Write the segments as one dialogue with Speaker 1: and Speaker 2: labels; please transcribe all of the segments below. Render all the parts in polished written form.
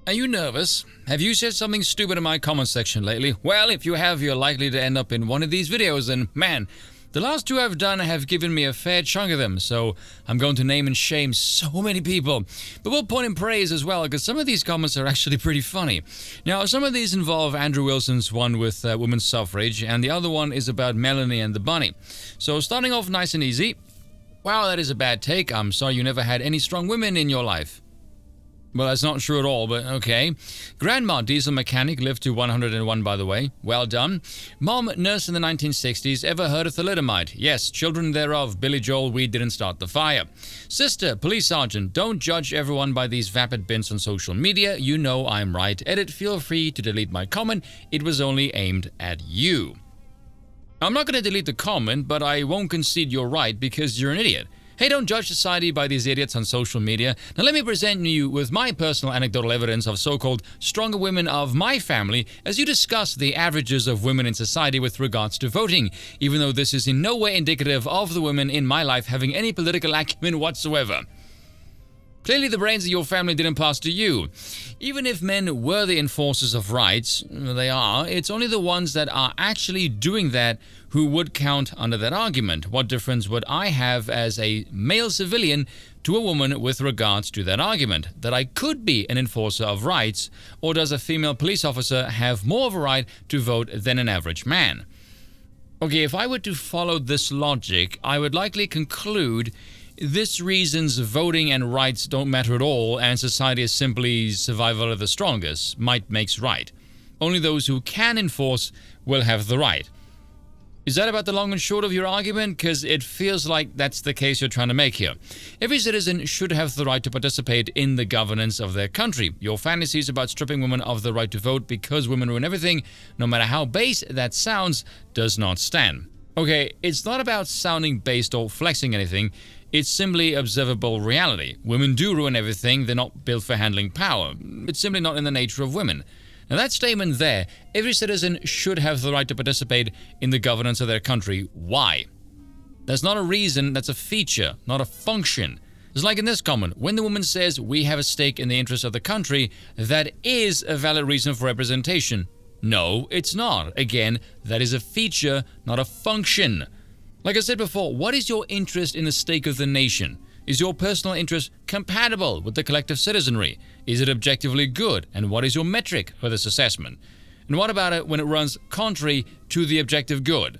Speaker 1: Are you nervous? Have you said something stupid in my comment section lately? Well, if you have, you're likely to end up in one of these videos, and man, the last two I've done have given me a fair chunk of them, so I'm going to name and shame so many people. But we'll point in praise as well, because some of these comments are actually pretty funny. Now, some of these involve Andrew Wilson's one with women's suffrage, and the other one is about Melanie and the bunny. So starting off nice and easy. Wow, that is a bad take. I'm sorry you never had any strong women in your life. Well, that's not true at all, but okay. Grandma, diesel mechanic, lived to 101, by the way. Well done. Mom, nurse in the 1960s. Ever heard of thalidomide? Yes, children thereof. Billy Joel, we didn't start the fire. Sister, police sergeant. Don't judge everyone by these vapid bins on social media. You know I'm right. Edit, feel free to delete my comment. It was only aimed at you. I'm not going to delete the comment, but I won't concede you're right because you're an idiot. Hey, don't judge society by these idiots on social media. Now let me present you with my personal anecdotal evidence of so-called stronger women of my family as you discuss the averages of women in society with regards to voting, even though this is in no way indicative of the women in my life having any political acumen whatsoever. Clearly the brains of your family didn't pass to you. Even if men were the enforcers of rights, they are, it's only the ones that are actually doing that who would count under that argument. What difference would I have as a male civilian to a woman with regards to that argument? That I could be an enforcer of rights, or does a female police officer have more of a right to vote than an average man? Okay, if I were to follow this logic, I would likely conclude this reasons voting and rights don't matter at all, and society is simply survival of the strongest. Might makes right. Only those who can enforce will have the right. Is that about the long and short of your argument? Because it feels like that's the case you're trying to make here. Every citizen should have the right to participate in the governance of their country. Your fantasies about stripping women of the right to vote because women ruin everything, no matter how base that sounds, does not stand. Okay, it's not about sounding based or flexing anything. It's simply observable reality. Women do ruin everything. They're not built for handling power. It's simply not in the nature of women. Now that statement there, every citizen should have the right to participate in the governance of their country. Why? That's not a reason, that's a feature, not a function. It's like in this comment, when the woman says we have a stake in the interests of the country, that is a valid reason for representation. No, it's not. Again, that is a feature, not a function. Like I said before, what is your interest in the stake of the nation? Is your personal interest compatible with the collective citizenry? Is it objectively good? And what is your metric for this assessment? And what about it when it runs contrary to the objective good?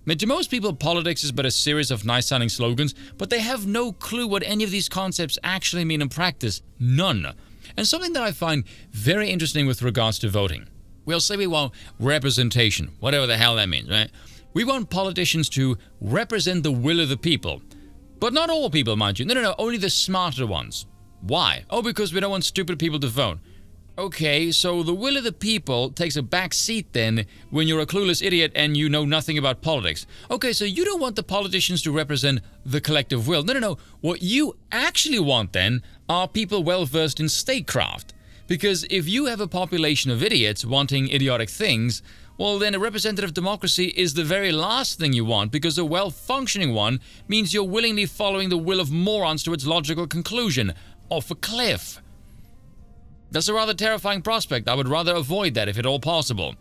Speaker 1: Now, to most people, politics is but a series of nice-sounding slogans, but they have no clue what any of these concepts actually mean in practice. None. And something that I find very interesting with regards to voting. We'll say we want representation, whatever the hell that means, right? We want politicians to represent the will of the people. But not all people, mind you. No, only the smarter ones. Why? Oh, because we don't want stupid people to vote. Okay, so the will of the people takes a back seat then when you're a clueless idiot and you know nothing about politics. Okay, so you don't want the politicians to represent the collective will. No. What you actually want then are people well-versed in statecraft. Because if you have a population of idiots wanting idiotic things, well, then a representative democracy is the very last thing you want, because a well-functioning one means you're willingly following the will of morons to its logical conclusion. Off a cliff. That's a rather terrifying prospect. I would rather avoid that if at all possible.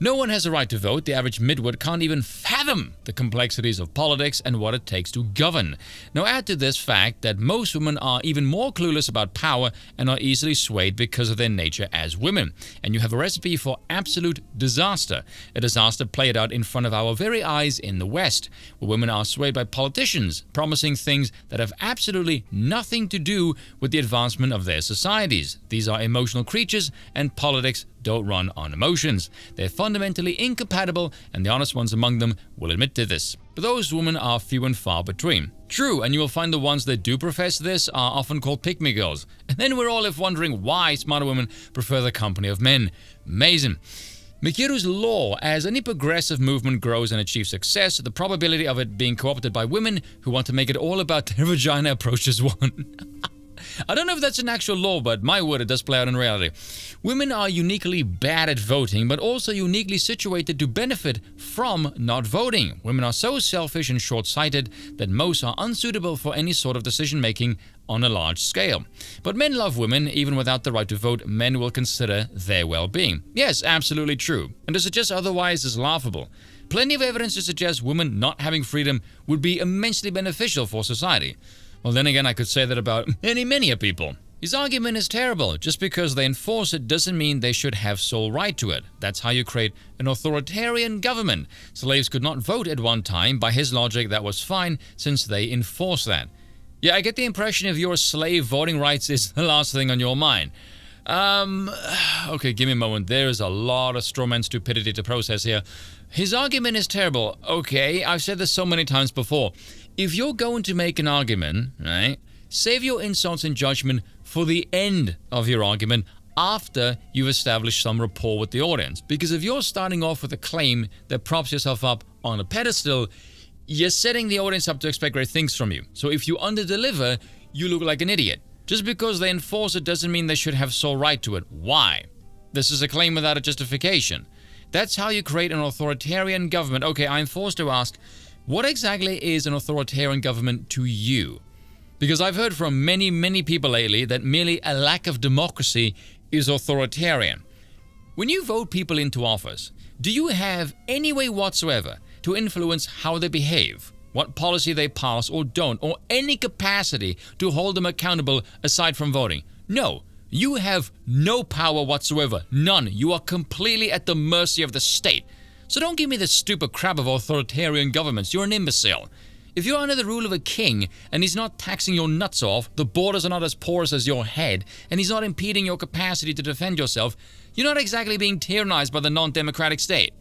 Speaker 1: No one has a right to vote. The average midwit can't even fathom the complexities of politics and what it takes to govern. Now add to this fact that most women are even more clueless about power and are easily swayed because of their nature as women. And you have a recipe for absolute disaster. A disaster played out in front of our very eyes in the West, where women are swayed by politicians promising things that have absolutely nothing to do with the advancement of their societies. These are emotional creatures, and politics don't run on emotions. They're fundamentally incompatible, and the honest ones among them will admit to this. But those women are few and far between. True, and you will find the ones that do profess this are often called pick-me girls. And then we're all left wondering why smarter women prefer the company of men. Amazing. Mikiru's law: as any progressive movement grows and achieves success, the probability of it being co-opted by women who want to make it all about their vagina approaches 1. I don't know if that's an actual law, but my word, it does play out in reality. Women are uniquely bad at voting, but also uniquely situated to benefit from not voting. Women are so selfish and short-sighted that most are unsuitable for any sort of decision-making on a large scale. But men love women. Even without the right to vote, men will consider their well-being. Yes, absolutely true. And to suggest otherwise is laughable. Plenty of evidence to suggest women not having freedom would be immensely beneficial for society. Well, then again, I could say that about many people. His argument is terrible. Just because they enforce it doesn't mean they should have sole right to it. That's how you create an authoritarian government. Slaves could not vote at one time. By his logic, that was fine, since they enforced that. Yeah, I get the impression if your slave voting rights is the last thing on your mind. Okay, give me a moment. There's a lot of strawman stupidity to process here. His argument is terrible. Okay, I've said this so many times before. If you're going to make an argument, right, save your insults and judgment for the end of your argument after you've established some rapport with the audience. Because if you're starting off with a claim that props yourself up on a pedestal, you're setting the audience up to expect great things from you. So if you underdeliver, you look like an idiot. Just because they enforce it doesn't mean they should have sole right to it. Why? This is a claim without a justification. That's how you create an authoritarian government. Okay, I'm forced to ask, what exactly is an authoritarian government to you? Because I've heard from many people lately that merely a lack of democracy is authoritarian. When you vote people into office, do you have any way whatsoever to influence how they behave, what policy they pass or don't, or any capacity to hold them accountable aside from voting? No. You have no power whatsoever. None. You are completely at the mercy of the state. So don't give me this stupid crap of authoritarian governments. You're an imbecile. If you're under the rule of a king and he's not taxing your nuts off, the borders are not as porous as your head, and he's not impeding your capacity to defend yourself, you're not exactly being tyrannized by the non-democratic state.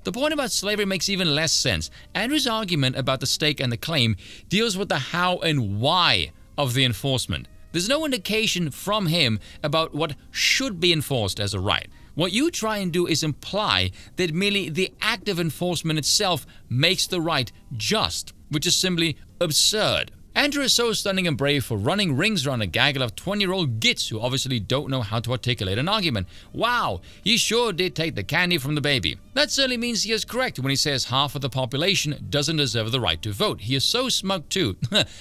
Speaker 1: The point about slavery makes even less sense. Andrew's argument about the stake and the claim deals with the how and why of the enforcement. There's no indication from him about what should be enforced as a right. What you try and do is imply that merely the act of enforcement itself makes the right just, which is simply absurd. Andrew is so stunning and brave for running rings around a gaggle of 20-year-old gits who obviously don't know how to articulate an argument. Wow, he sure did take the candy from the baby. That certainly means he is correct when he says half of the population doesn't deserve the right to vote. He is so smug too.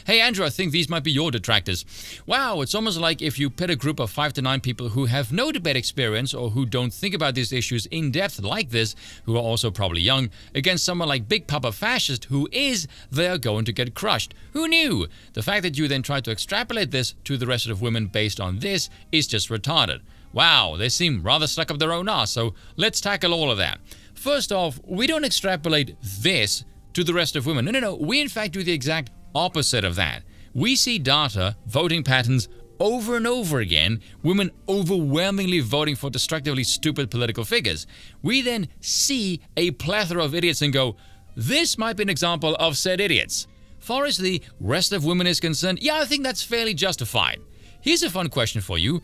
Speaker 1: Hey Andrew, I think these might be your detractors. Wow, it's almost like if you pit a group of 5 to 9 people who have no debate experience or who don't think about these issues in depth like this, who are also probably young, against someone like Big Papa Fascist who is, they are going to get crushed. Who knew? The fact that you then try to extrapolate this to the rest of women based on this is just retarded. Wow, they seem rather stuck up their own ass, so let's tackle all of that. First off, we don't extrapolate this to the rest of women. No. We in fact do the exact opposite of that. We see data, voting patterns, over and over again, women overwhelmingly voting for destructively stupid political figures. We then see a plethora of idiots and go, this might be an example of said idiots. Far as the rest of women is concerned, yeah, I think that's fairly justified. Here's a fun question for you.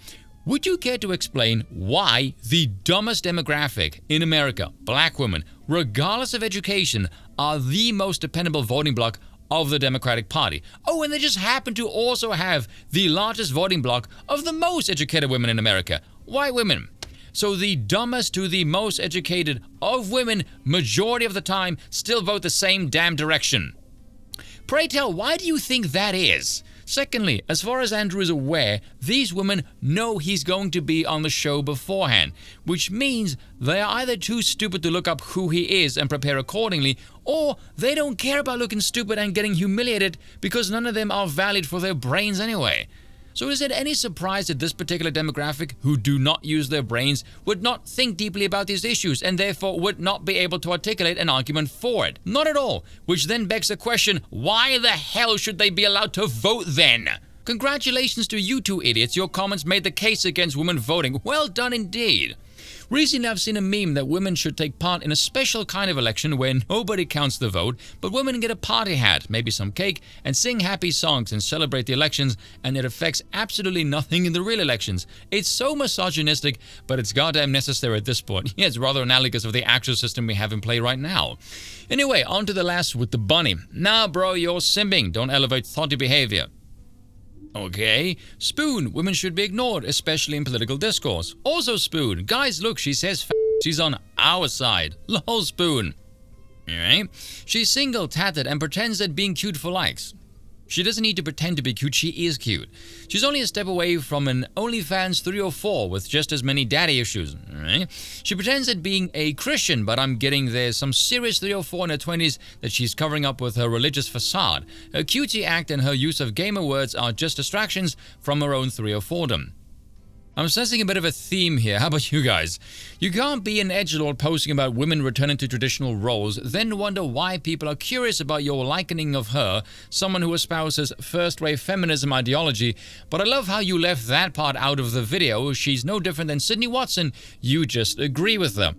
Speaker 1: Would you care to explain why the dumbest demographic in America, black women, regardless of education, are the most dependable voting bloc of the Democratic Party? Oh, and they just happen to also have the largest voting bloc of the most educated women in America, white women. So the dumbest to the most educated of women, majority of the time, still vote the same damn direction. Pray tell, why do you think that is? Secondly, as far as Andrew is aware, these women know he's going to be on the show beforehand, which means they are either too stupid to look up who he is and prepare accordingly, or they don't care about looking stupid and getting humiliated because none of them are valid for their brains anyway. So is it any surprise that this particular demographic, who do not use their brains, would not think deeply about these issues and therefore would not be able to articulate an argument for it? Not at all. Which then begs the question, why the hell should they be allowed to vote then? Congratulations to you two idiots. Your comments made the case against women voting. Well done indeed. Recently, I've seen a meme that women should take part in a special kind of election where nobody counts the vote, but women get a party hat, maybe some cake, and sing happy songs and celebrate the elections, and it affects absolutely nothing in the real elections. It's so misogynistic, but it's goddamn necessary at this point. Yeah, it's rather analogous of the actual system we have in play right now. Anyway, on to the last with the bunny. Nah, bro, you're simping. Don't elevate thoughty behavior. Okay. Spoon. Women should be ignored, especially in political discourse. Also Spoon. Guys, look, she says she's on our side. Lol Spoon. Alright. She's single, tatted, and pretends that being cute for likes. She doesn't need to pretend to be cute, she is cute. She's only a step away from an OnlyFans 3 or 4 with just as many daddy issues. Right? She pretends at being a Christian, but I'm getting there's some serious 3 or 4 in her 20s that she's covering up with her religious facade. Her cutie act and her use of gamer words are just distractions from her own 3 or 4dom. I'm sensing a bit of a theme here. How about you guys? You can't be an edgelord posting about women returning to traditional roles, then wonder why people are curious about your likening of her, someone who espouses first-wave feminism ideology, but I love how you left that part out of the video. She's no different than Sydney Watson. You just agree with her.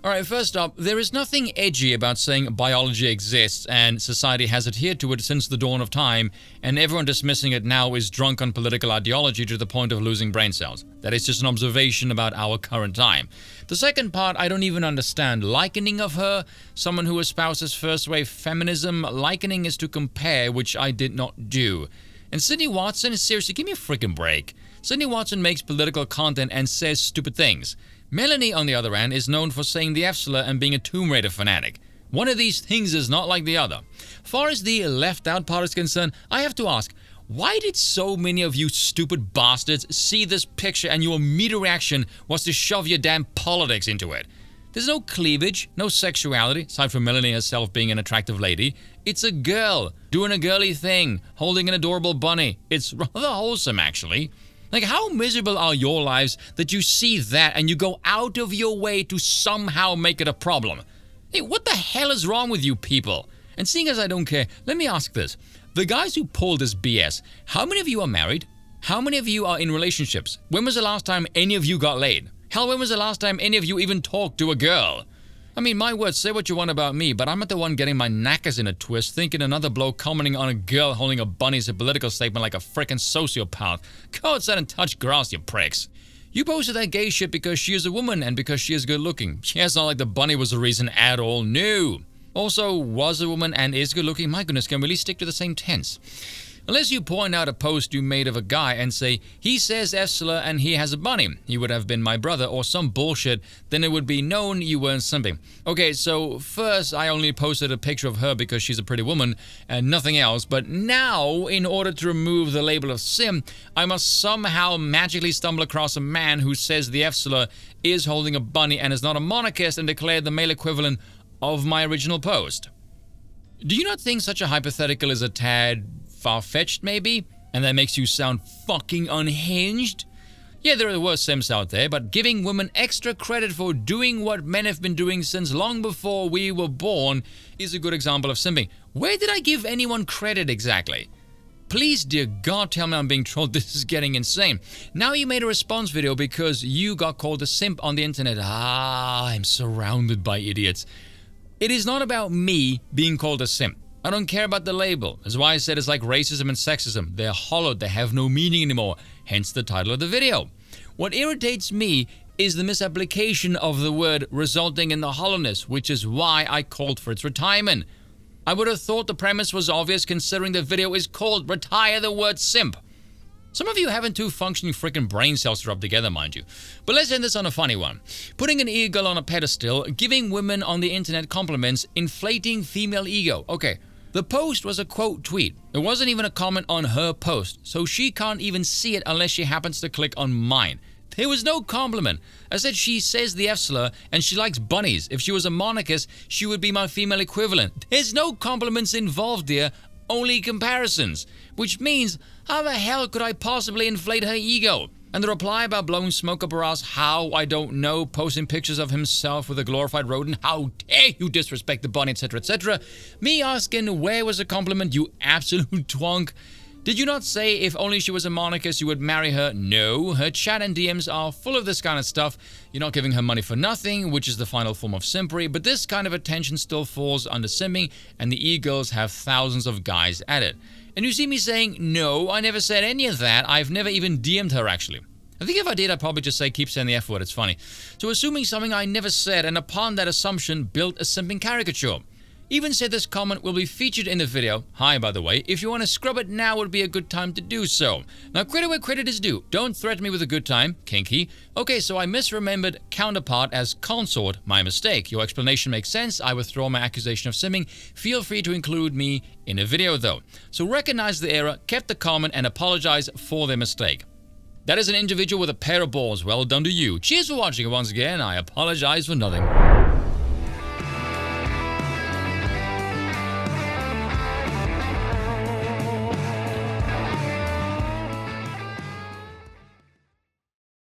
Speaker 1: Alright, first up, there is nothing edgy about saying biology exists and society has adhered to it since the dawn of time, and everyone dismissing it now is drunk on political ideology to the point of losing brain cells. That is just an observation about our current time. The second part, I don't even understand. Likening of her, someone who espouses first-wave feminism, likening is to compare, which I did not do. And Sydney Watson, seriously, give me a freaking break. Sydney Watson makes political content and says stupid things. Melanie, on the other hand, is known for saying the F-slur and being a Tomb Raider fanatic. One of these things is not like the other. Far as the left out part is concerned, I have to ask, why did so many of you stupid bastards see this picture and your immediate reaction was to shove your damn politics into it? There's no cleavage, no sexuality, aside from Melanie herself being an attractive lady. It's a girl, doing a girly thing, holding an adorable bunny. It's rather wholesome, actually. Like, how miserable are your lives that you see that and you go out of your way to somehow make it a problem? Hey, what the hell is wrong with you people? And seeing as I don't care, let me ask this. The guys who pulled this BS, how many of you are married? How many of you are in relationships? When was the last time any of you got laid? Hell, when was the last time any of you even talked to a girl? I mean, my word, say what you want about me, but I'm not the one getting my knackers in a twist, thinking another bloke commenting on a girl holding a bunny is a political statement like a frickin' sociopath. Go outside and touch grass, you pricks. You posted that gay shit because she is a woman and because she is good looking. Yeah, it's not like the bunny was the reason at all, no. Also, was a woman and is good looking, my goodness, can really stick to the same tense. Unless you point out a post you made of a guy and say, he says F-slur and he has a bunny, he would have been my brother, or some bullshit, then it would be known you weren't simping. Okay, so first I only posted a picture of her because she's a pretty woman and nothing else, but now, in order to remove the label of simp, I must somehow magically stumble across a man who says the F-slur is holding a bunny and is not a monarchist and declared the male equivalent of my original post. Do you not think such a hypothetical is a tad far-fetched, maybe? And that makes you sound fucking unhinged? Yeah, there are worse simps out there, but giving women extra credit for doing what men have been doing since long before we were born is a good example of simping. Where did I give anyone credit exactly? Please, dear God, tell me I'm being trolled. This is getting insane. Now you made a response video because you got called a simp on the internet. I'm surrounded by idiots. It is not about me being called a simp. I don't care about the label. That's why I said it's like racism and sexism. They're hollowed, they have no meaning anymore. Hence the title of the video. What irritates me is the misapplication of the word resulting in the hollowness, which is why I called for its retirement. I would have thought the premise was obvious considering the video is called Retire the Word Simp. Some of you haven't two functioning freaking brain cells to rub together, mind you. But let's end this on a funny one. Putting an ego on a pedestal, giving women on the internet compliments, inflating female ego. Okay, the post was a quote tweet. It wasn't even a comment on her post, so she can't even see it unless she happens to click on mine. There was no compliment. I said she says the F-slur and she likes bunnies. If she was a monarchist, she would be my female equivalent. There's no compliments involved here, only comparisons. Which means, how the hell could I possibly inflate her ego? And the reply about blowing smoke up her ass, how, I don't know, posting pictures of himself with a glorified rodent, how dare you disrespect the bunny, etc., etc. Me asking where was the compliment, you absolute twonk. Did you not say if only she was a monarchist you would marry her? No, her chat and DMs are full of this kind of stuff. You're not giving her money for nothing, which is the final form of simpery, but this kind of attention still falls under simping, and the e-girls have thousands of guys at it. And you see me saying, no, I never said any of that. I've never even DM'd her, actually. I think if I did, I'd probably just say, keep saying the F word, it's funny. So assuming something I never said, and upon that assumption, built a simping caricature. Even said this comment will be featured in the video. Hi, by the way. If you want to scrub it, now would be a good time to do so. Now, credit where credit is due. Don't threaten me with a good time. Kinky. Okay, so I misremembered counterpart as consort. My mistake. Your explanation makes sense. I withdraw my accusation of simming. Feel free to include me in a video, though. So recognize the error, kept the comment, and apologize for their mistake. That is an individual with a pair of balls. Well done to you. Cheers for watching, and once again, I apologize for nothing.